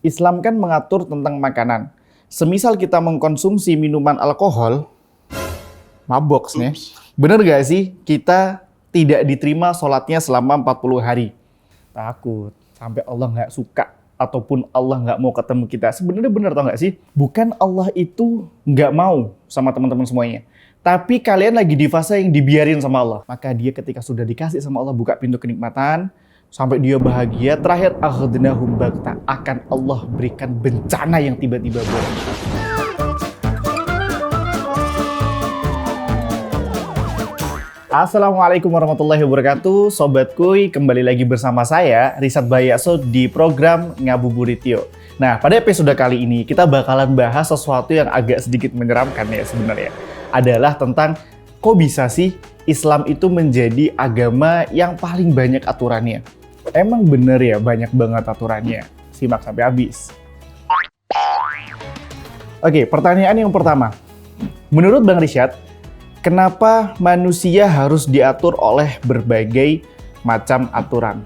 Islam kan mengatur tentang makanan. Semisal kita mengkonsumsi minuman alkohol, mabok nih. Bener gak sih kita tidak diterima sholatnya selama 40 hari? Takut sampai Allah nggak suka ataupun Allah nggak mau ketemu kita. Sebenarnya bener tau nggak sih? Bukan Allah itu nggak mau sama teman-teman semuanya. Tapi kalian lagi di fase yang dibiarin sama Allah. Maka dia ketika sudah dikasih sama Allah buka pintu kenikmatan, sampai dia bahagia, terakhir akhadnahum baghtah, akan Allah berikan bencana yang tiba-tiba buruk. Assalamualaikum warahmatullahi wabarakatuh. Sobat Kuy, kembali lagi bersama saya Rizat Bayakso di program Ngabuburit Yo. Nah, pada episode kali ini kita bakalan bahas sesuatu yang agak sedikit menyeramkan ya sebenarnya. Adalah tentang kok bisa sih Islam itu menjadi agama yang paling banyak aturannya. Emang bener ya banyak banget aturannya? Simak sampai habis. Oke, pertanyaan yang pertama. Menurut Bang Rishad, kenapa manusia harus diatur oleh berbagai macam aturan?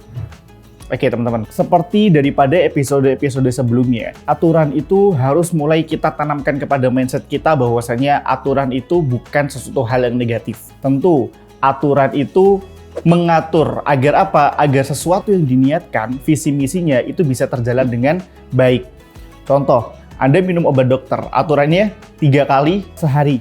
Oke teman-teman, seperti daripada episode-episode sebelumnya, aturan itu harus mulai kita tanamkan kepada mindset kita bahwasanya aturan itu bukan sesuatu hal yang negatif. Tentu, aturan itu mengatur agar apa? Agar sesuatu yang diniatkan, visi misinya itu bisa terjalan dengan baik. Contoh, Anda minum obat dokter, aturannya 3 kali sehari.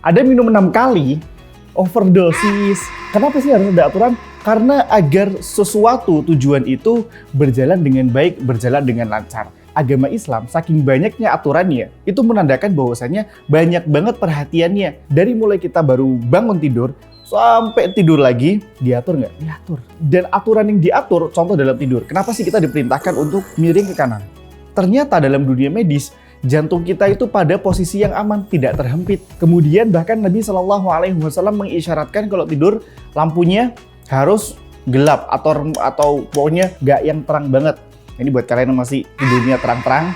Ada minum 6 kali, overdosis. Kenapa sih harus ada aturan? Karena agar sesuatu tujuan itu berjalan dengan baik, berjalan dengan lancar. Agama Islam saking banyaknya aturannya, itu menandakan bahwasannya banyak banget perhatiannya. Dari mulai kita baru bangun tidur, sampai tidur lagi, diatur nggak? Diatur. Dan aturan yang diatur, contoh dalam tidur. Kenapa sih kita diperintahkan untuk miring ke kanan? Ternyata dalam dunia medis, jantung kita itu pada posisi yang aman, tidak terhempit. Kemudian bahkan Nabi SAW mengisyaratkan kalau tidur lampunya harus gelap atau pokoknya nggak yang terang banget. Ini buat kalian yang masih tidurnya terang-terang,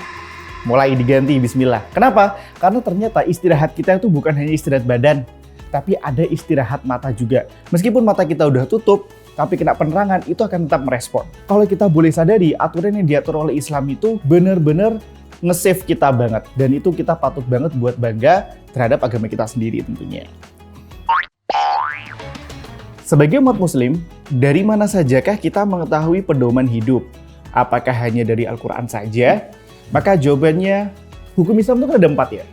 mulai diganti bismillah. Kenapa? Karena ternyata istirahat kita itu bukan hanya istirahat badan, tapi ada istirahat mata juga. Meskipun mata kita udah tutup, tapi kena penerangan itu akan tetap merespon. Kalau kita boleh sadari, aturan yang diatur oleh Islam itu benar-benar nge-save kita banget. Dan itu kita patut banget buat bangga terhadap agama kita sendiri tentunya. Sebagai umat muslim, dari mana sajakah kita mengetahui pedoman hidup? Apakah hanya dari Al-Quran saja? Maka jawabannya, hukum Islam itu kan ada 4 ya.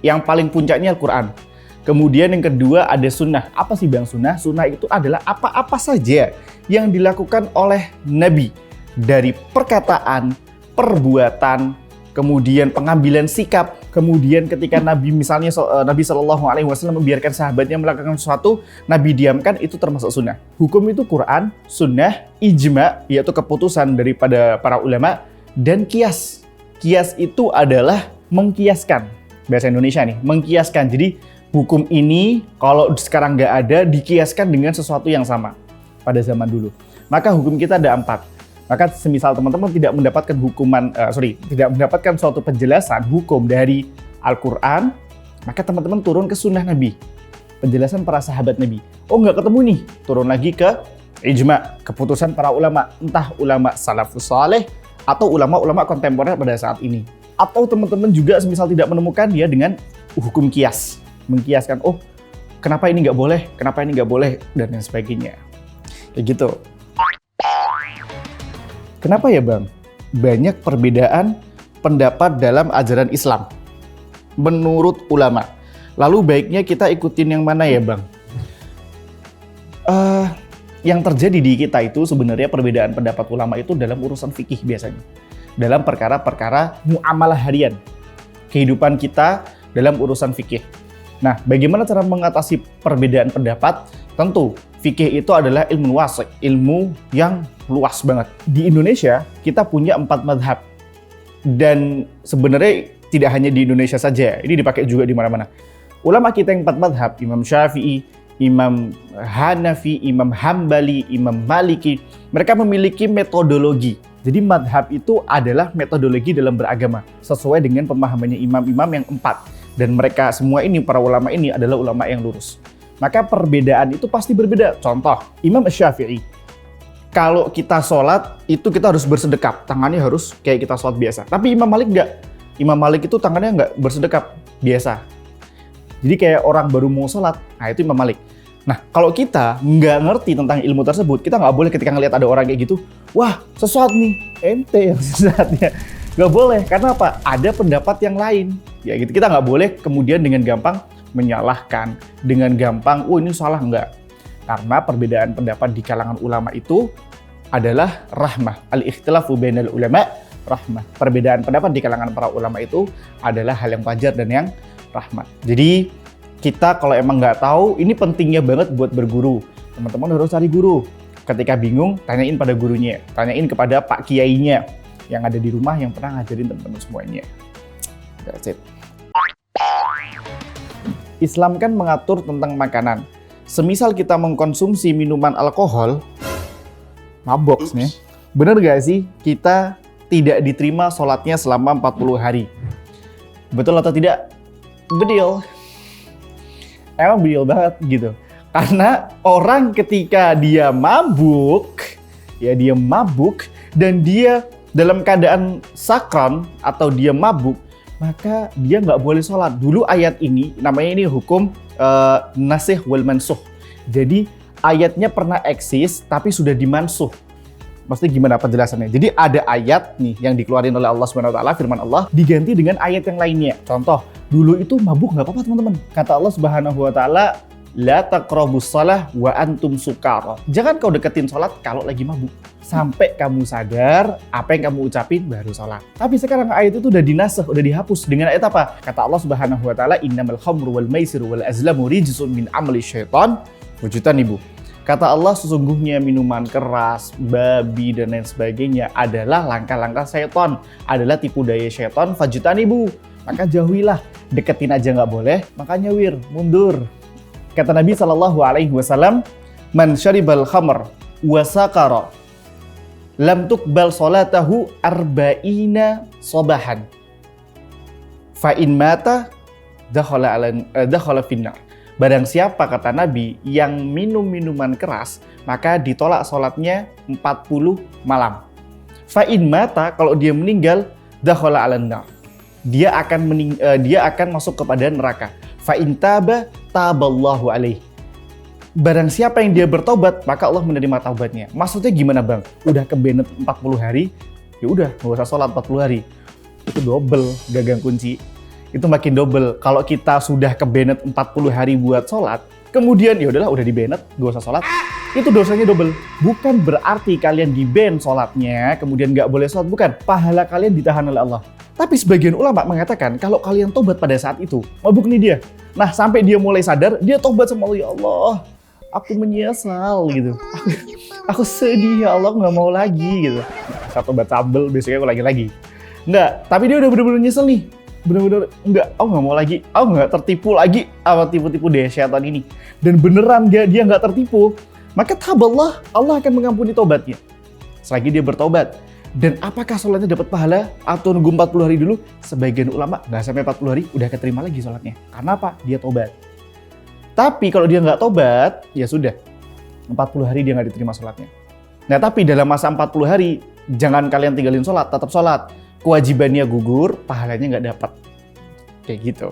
Yang paling puncaknya Al-Quran. Kemudian yang kedua ada sunnah. Apa sih Bang sunnah? Sunnah itu adalah apa-apa saja yang dilakukan oleh Nabi. Dari perkataan, perbuatan, kemudian pengambilan sikap, kemudian ketika Nabi misalnya Nabi SAW membiarkan sahabatnya melakukan sesuatu, Nabi diamkan, itu termasuk sunnah. Hukum itu Quran, sunnah, ijma, yaitu keputusan daripada para ulama, dan kias. Kias itu adalah mengkiaskan. Bahasa Indonesia nih, mengkiaskan. Jadi hukum ini kalau sekarang nggak ada, dikiaskan dengan sesuatu yang sama pada zaman dulu. Maka hukum kita ada 4. Maka semisal teman-teman tidak mendapatkan tidak mendapatkan suatu penjelasan hukum dari Al-Quran, maka teman-teman turun ke sunnah Nabi, penjelasan para sahabat Nabi. Oh nggak ketemu nih, turun lagi ke ijma, keputusan para ulama, entah ulama salafus saleh atau ulama-ulama kontemporer pada saat ini. Atau teman-teman juga semisal tidak menemukan dia dengan hukum kias, mengkiaskan, oh kenapa ini nggak boleh, kenapa ini nggak boleh, dan lain sebagainya. Kayak gitu. Kenapa ya Bang? Banyak perbedaan pendapat dalam ajaran Islam menurut ulama. Lalu baiknya kita ikutin yang mana ya Bang? Yang terjadi di kita itu sebenarnya perbedaan pendapat ulama itu dalam urusan fikih biasanya. Dalam perkara-perkara muamalah harian. Kehidupan kita dalam urusan fikih. Nah, bagaimana cara mengatasi perbedaan pendapat? Tentu, fikih itu adalah ilmu wasi', ilmu yang luas banget. Di Indonesia, kita punya 4 madhab. Dan sebenarnya tidak hanya di Indonesia saja, ini dipakai juga di mana-mana. Ulama kita yang 4 madhab, Imam Syafi'i, Imam Hanafi, Imam Hambali, Imam Maliki, mereka memiliki metodologi. Jadi madhab itu adalah metodologi dalam beragama, sesuai dengan pemahamannya imam-imam yang 4. Dan mereka semua ini, para ulama ini adalah ulama yang lurus. Maka perbedaan itu pasti berbeda. Contoh, Imam Syafi'i. kalau kita sholat itu kita harus bersedekap, tangannya harus kayak kita sholat biasa. Tapi Imam Malik enggak. Imam Malik itu tangannya enggak bersedekap, biasa. Jadi kayak orang baru mau sholat, nah itu Imam Malik. Nah kalau kita nggak ngerti tentang ilmu tersebut, kita nggak boleh ketika ngelihat ada orang kayak gitu, wah sesat nih, ente yang sesatnya. Nggak boleh, karena apa? Ada pendapat yang lain. Ya gitu, kita nggak boleh kemudian dengan gampang menyalahkan, dengan gampang, oh ini salah, enggak. Karena perbedaan pendapat di kalangan ulama itu adalah rahmah. Al-ikhtilafu bainal ulama rahmah. Perbedaan pendapat di kalangan para ulama itu adalah hal yang wajar dan yang rahmat. Jadi kita kalau emang nggak tahu, ini pentingnya banget buat berguru. Teman-teman harus cari guru. Ketika bingung, tanyain pada gurunya. Tanyain kepada pak kiainya yang ada di rumah yang pernah ngajarin teman-teman semuanya. That's it. Islam kan mengatur tentang makanan. Semisal kita mengkonsumsi minuman alkohol, mabok nih. Bener gak sih kita tidak diterima sholatnya selama 40 hari? Betul atau tidak? Bedil. Emang bedil banget gitu. Karena orang ketika dia mabuk, ya dia mabuk dan dia dalam keadaan sakran atau dia mabuk, maka dia nggak boleh sholat. Dulu ayat ini, namanya ini hukum nasih wal mansuh. Jadi ayatnya pernah eksis tapi sudah dimansuh. Maksudnya gimana penjelasannya? Jadi ada ayat nih yang dikeluarin oleh Allah SWT, firman Allah, diganti dengan ayat yang lainnya. Contoh, dulu itu mabuk nggak apa-apa teman-teman. Kata Allah SWT, la taqrabus shalah wa antum sukara. Jangan kau deketin sholat kalau lagi mabuk. Sampai kamu sadar apa yang kamu ucapin baru sholat. Tapi sekarang ayat itu udah dinasakh, udah dihapus. Dengan ayat apa? Kata Allah SWT, innamal khamru wal maisiru wal azlamu rijsun min amali syaitan wajtanibu. Kata Allah, sesungguhnya minuman keras, babi, dan lain sebagainya adalah langkah-langkah syaitan, adalah tipu daya syaitan, fajtanibu. Maka jauhilah, deketin aja nggak boleh, makanya mundur. Kata Nabi SAW, man syaribal khamr wa saqara lam tuqbal salatahu arba'ina sabahan fa in mata dakhala finnar. Barang siapa, kata Nabi, yang minum minuman keras, maka ditolak sholatnya 40 malam. Fa'in mata, kalau dia meninggal, dakhala alannar. Dia akan masuk kepada neraka. Fa'in taba, taballahu alaih. Barang siapa yang dia bertobat, maka Allah menerima taubatnya. Maksudnya gimana bang? Udah kebenet 40 hari, ya udah nggak usah sholat 40 hari. Itu double gagang kunci. Itu makin double. Kalau kita sudah kebenet 40 hari buat sholat, kemudian ya udahlah udah dibenet, gak usah sholat, itu dosanya double. Bukan berarti kalian di-ban sholatnya, kemudian gak boleh sholat, bukan. Pahala kalian ditahan oleh Allah. Tapi sebagian ulama mengatakan kalau kalian tobat pada saat itu, mabuk nih dia. Nah sampai dia mulai sadar, dia tobat sama Allah, ya Allah, aku menyesal gitu. Aku sedih ya Allah, gak mau lagi gitu. Saya tobat sambel, besoknya aku lagi. Enggak, tapi dia udah bener-bener nyesel nih. Bener-bener enggak, aku nggak mau lagi, aku nggak tertipu lagi sama tipu-tipu daya syaitan ini. Dan beneran dia nggak tertipu, maka taballah, Allah akan mengampuni tobatnya selagi dia bertobat. Dan apakah sholatnya dapat pahala atau nunggu 40 hari dulu? Sebagian ulama nggak sampai 40 hari udah keterima lagi sholatnya. Karena apa? Dia tobat. Tapi kalau dia nggak tobat, ya sudah 40 hari dia nggak diterima sholatnya. Nah tapi dalam masa 40 hari jangan kalian tinggalin sholat, tetap sholat. Kewajibannya gugur, pahalanya nggak dapat. Kayak gitu.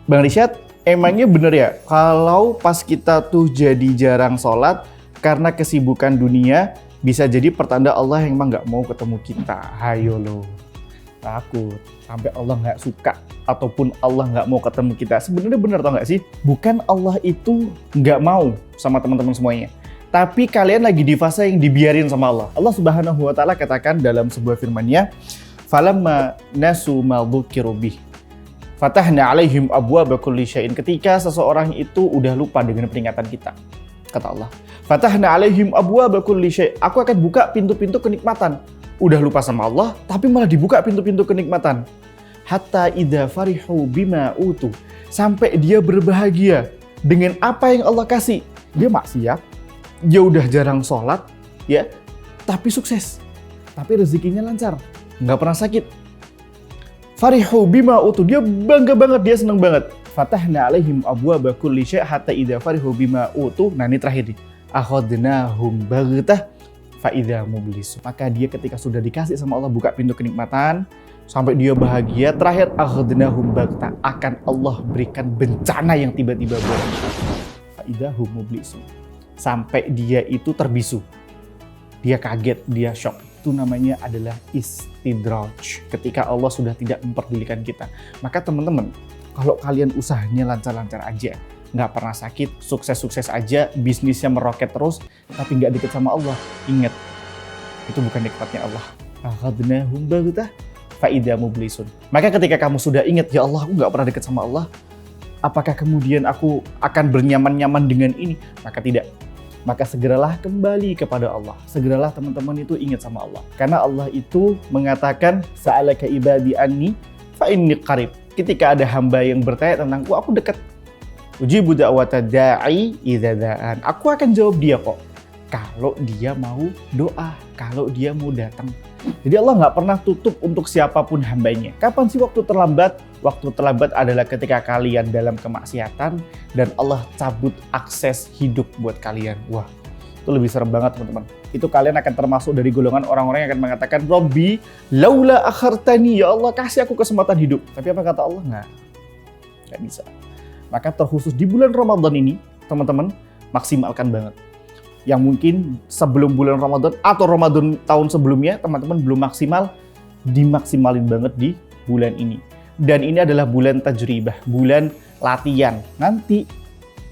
Bang Rishad, emangnya bener ya kalau pas kita tuh jadi jarang sholat karena kesibukan dunia, bisa jadi pertanda Allah yang emang nggak mau ketemu kita? Hayo lo, takut sampai Allah nggak suka ataupun Allah nggak mau ketemu kita. Sebenarnya bener tau nggak sih? Bukan Allah itu nggak mau sama teman-teman semuanya. Tapi kalian lagi di fase yang dibiarin sama Allah. Allah Subhanahu wa Ta'ala katakan dalam sebuah firman-Nya, "Falamma nasu ma dzukiru bih, fatahna 'alaihim abwaaba kulli syai'in." Ketika seseorang itu udah lupa dengan peringatan kita, kata Allah, "Fatahna 'alaihim abwaaba kulli syai'." Aku akan buka pintu-pintu kenikmatan. Udah lupa sama Allah, tapi malah dibuka pintu-pintu kenikmatan. Hatta idza farihu bima utu. Sampai dia berbahagia dengan apa yang Allah kasih. Dia maksiat, dia udah jarang sholat, ya, tapi sukses, tapi rezekinya lancar, nggak pernah sakit. Farihu bima utu, dia bangga banget, dia seneng banget. Fatahna alaihim abwaaba kulli syai' hatta idza farihu bima utu. Nah ini terakhir nih. Akhadnahum baghtah fa idza mublisun. Maka dia ketika sudah dikasih sama Allah buka pintu kenikmatan sampai dia bahagia, terakhir akhadnahum baghtah, akan Allah berikan bencana yang tiba-tiba buat dia. Fa idza hum mublisun. Sampai dia itu terbisu. Dia kaget, dia shock. Itu namanya adalah istidraj. Ketika Allah sudah tidak memperdulikan kita. Maka teman-teman, kalau kalian usahanya lancar-lancar aja, nggak pernah sakit, sukses-sukses aja, bisnisnya meroket terus, tapi nggak deket sama Allah, ingat, itu bukan nikmatnya Allah. Akhadnahum baghtah fa idza mublisun. Maka ketika kamu sudah ingat, ya Allah, aku nggak pernah deket sama Allah, apakah kemudian aku akan bernyaman-nyaman dengan ini? Maka tidak. Maka segeralah kembali kepada Allah. Segeralah teman-teman itu ingat sama Allah. Karena Allah itu mengatakan, sa'alaka ibadi anni fa inni qarib. Ketika ada hamba yang bertanya tentangku, aku dekat. Ujibu da'wata da'i idza da'an. Aku akan jawab dia kok. Kalau dia mau doa, kalau dia mau datang. Jadi Allah nggak pernah tutup untuk siapapun hambanya. Kapan sih waktu terlambat? Waktu terlambat adalah ketika kalian dalam kemaksiatan dan Allah cabut akses hidup buat kalian. Wah, itu lebih serem banget teman-teman. Itu kalian akan termasuk dari golongan orang-orang yang akan mengatakan, Robbi, laula akhartani, ya Allah kasih aku kesempatan hidup. Tapi apa kata Allah? Nggak bisa. Maka terkhusus di bulan Ramadan ini, teman-teman, maksimalkan banget. Yang mungkin sebelum bulan Ramadan atau Ramadan tahun sebelumnya, teman-teman belum maksimal, dimaksimalin banget di bulan ini. Dan ini adalah bulan tajribah, bulan latihan. Nanti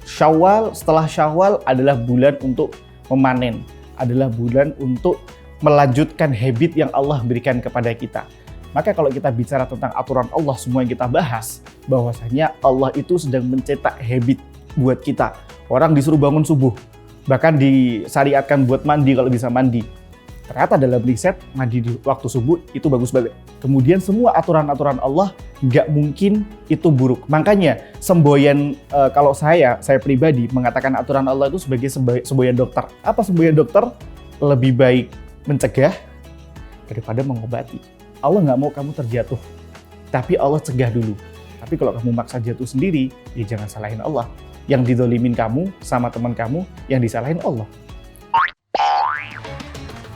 Syawal, setelah Syawal adalah bulan untuk memanen, adalah bulan untuk melanjutkan habit yang Allah berikan kepada kita. Maka kalau kita bicara tentang aturan Allah, semua yang kita bahas, bahwasanya Allah itu sedang mencetak habit buat kita. Orang disuruh bangun subuh, bahkan disyariatkan buat mandi kalau bisa mandi. Ternyata dalam riset, mandi di waktu subuh itu bagus banget. Kemudian semua aturan-aturan Allah nggak mungkin itu buruk. Makanya semboyan, kalau saya pribadi mengatakan aturan Allah itu sebagai semboyan dokter. Apa semboyan dokter? Lebih baik mencegah daripada mengobati. Allah nggak mau kamu terjatuh, tapi Allah cegah dulu. Tapi kalau kamu maksa jatuh sendiri, ya jangan salahin Allah. Yang didolimin kamu sama teman kamu, yang disalahin Allah.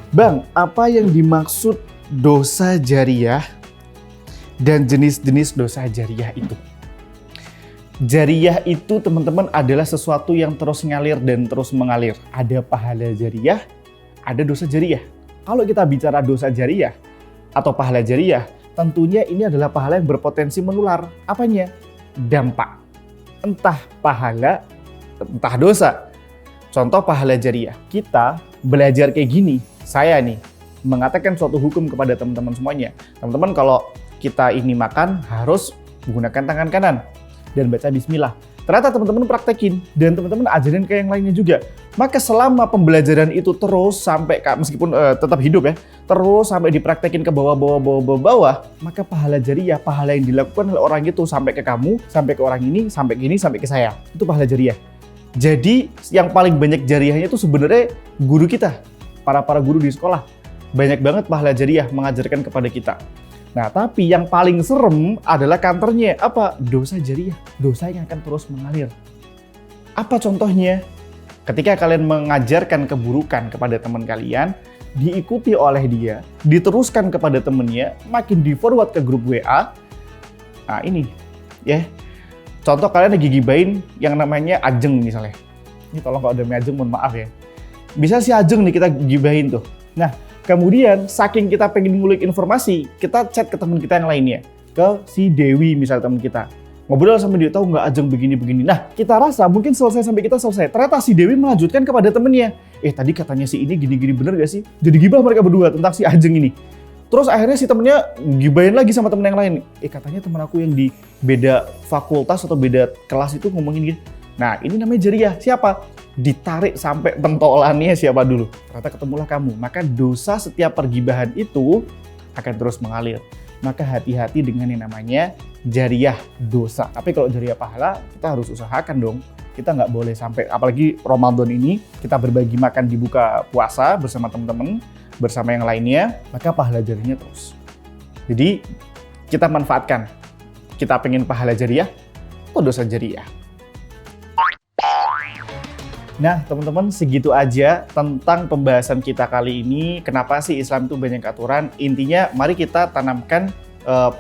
Bang, apa yang dimaksud dosa jariyah dan jenis-jenis dosa jariyah itu? Jariyah itu teman-teman adalah sesuatu yang terus ngalir dan terus mengalir. Ada pahala jariyah, ada dosa jariyah. Kalau kita bicara dosa jariyah atau pahala jariyah, tentunya ini adalah pahala yang berpotensi menular. Apanya? Dampak. Entah pahala, entah dosa. Contoh pahala jariyah. Kita belajar kayak gini. Saya nih mengatakan suatu hukum kepada teman-teman semuanya. Teman-teman kalau kita ini makan harus menggunakan tangan kanan dan baca bismillah. Ternyata teman-teman praktekin dan teman-teman ajarin ke yang lainnya juga. Maka selama pembelajaran itu terus sampai meskipun tetap hidup ya, terus sampai dipraktekin ke bawah, maka pahala jariyah, pahala yang dilakukan oleh orang itu sampai ke kamu, sampai ke orang ini, sampai ke ini, sampai ke saya. Itu pahala jariyah. Jadi yang paling banyak jariyahnya itu sebenarnya guru kita. Para guru di sekolah, banyak banget pahala jariyah mengajarkan kepada kita. Nah, tapi yang paling serem adalah counternya. Apa? Dosa jariyah. Dosa yang akan terus mengalir. Apa contohnya? Ketika kalian mengajarkan keburukan kepada teman kalian, diikuti oleh dia, diteruskan kepada temennya, makin di-forward ke grup WA. Nah, ini ya. Contoh kalian lagi gibain yang namanya Ajeng misalnya. Ini tolong kalau ada Ajeng mohon maaf ya. Bisa si Ajeng nih kita gibahin tuh. Nah, kemudian saking kita pengen ngulik informasi, kita chat ke teman kita yang lainnya. Ke si Dewi misalnya teman kita. Ngobrol sama dia, tahu nggak Ajeng begini-begini. Nah, kita rasa mungkin selesai sampai kita selesai. Ternyata si Dewi melanjutkan kepada temennya. Tadi katanya si ini gini-gini bener gak sih? Jadi gibah mereka berdua tentang si Ajeng ini. Terus akhirnya si temennya gibahin lagi sama temen yang lain. Katanya temen aku yang di beda fakultas atau beda kelas itu ngomongin gitu. Nah, ini namanya jariyah. Siapa? Ditarik sampai pentolannya siapa dulu. Ternyata ketemulah kamu. Maka dosa setiap pergibahan itu akan terus mengalir. Maka hati-hati dengan yang namanya jariyah dosa. Tapi kalau jariyah pahala, kita harus usahakan dong. Kita nggak boleh sampai, apalagi Ramadan ini, kita berbagi makan di buka puasa bersama teman-teman, bersama yang lainnya, maka pahala jariyahnya terus. Jadi, kita manfaatkan. Kita pengen pahala jariyah, atau dosa jariah. Nah, teman-teman, segitu aja tentang pembahasan kita kali ini. Kenapa sih Islam itu banyak aturan? Intinya, mari kita tanamkan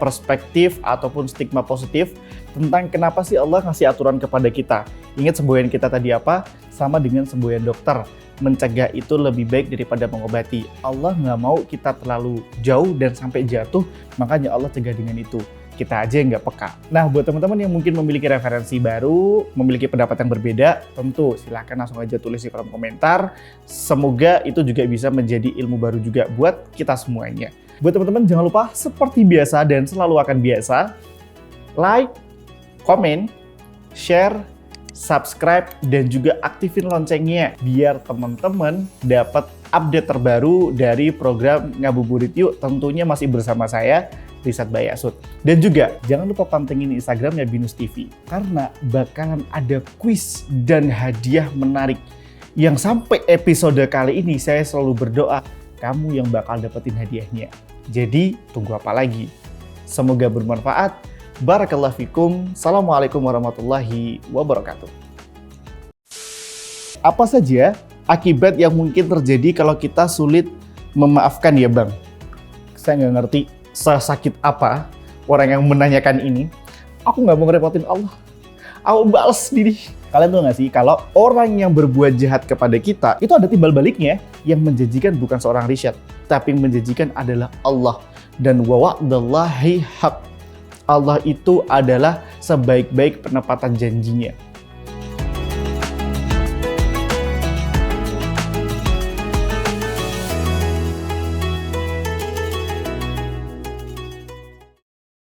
perspektif ataupun stigma positif tentang kenapa sih Allah ngasih aturan kepada kita. Ingat semboyan kita tadi apa? Sama dengan semboyan dokter. Mencegah itu lebih baik daripada mengobati. Allah nggak mau kita terlalu jauh dan sampai jatuh, makanya Allah cegah dengan itu. Kita aja yang nggak peka. Nah, buat teman-teman yang mungkin memiliki referensi baru, memiliki pendapat yang berbeda, tentu silahkan langsung aja tulis di kolom komentar. Semoga itu juga bisa menjadi ilmu baru juga buat kita semuanya. Buat teman-teman jangan lupa seperti biasa dan selalu akan biasa, like, komen, share, subscribe, dan juga aktifin loncengnya biar teman-teman dapat update terbaru dari program Ngabuburit Yuk, tentunya masih bersama saya, Rizad Bayasud. Dan juga jangan lupa pantengin Instagramnya Binus TV karena bakalan ada kuis dan hadiah menarik yang sampai episode kali ini saya selalu berdoa kamu yang bakal dapetin hadiahnya. Jadi tunggu apa lagi? Semoga bermanfaat. Barakallahu fikum. Assalamualaikum warahmatullahi wabarakatuh. Apa saja akibat yang mungkin terjadi kalau kita sulit memaafkan ya Bang? Saya nggak ngerti sesakit apa orang yang menanyakan ini. Aku nggak mau ngerepotin Allah. Aku balas sendiri. Kalian tahu nggak sih kalau orang yang berbuat jahat kepada kita itu ada timbal baliknya, yang menjanjikan bukan seorang Rizad, tapi yang menjanjikan adalah Allah. Dan wa wa'dallahi haq. Allah itu adalah sebaik-baik penepatan janjinya.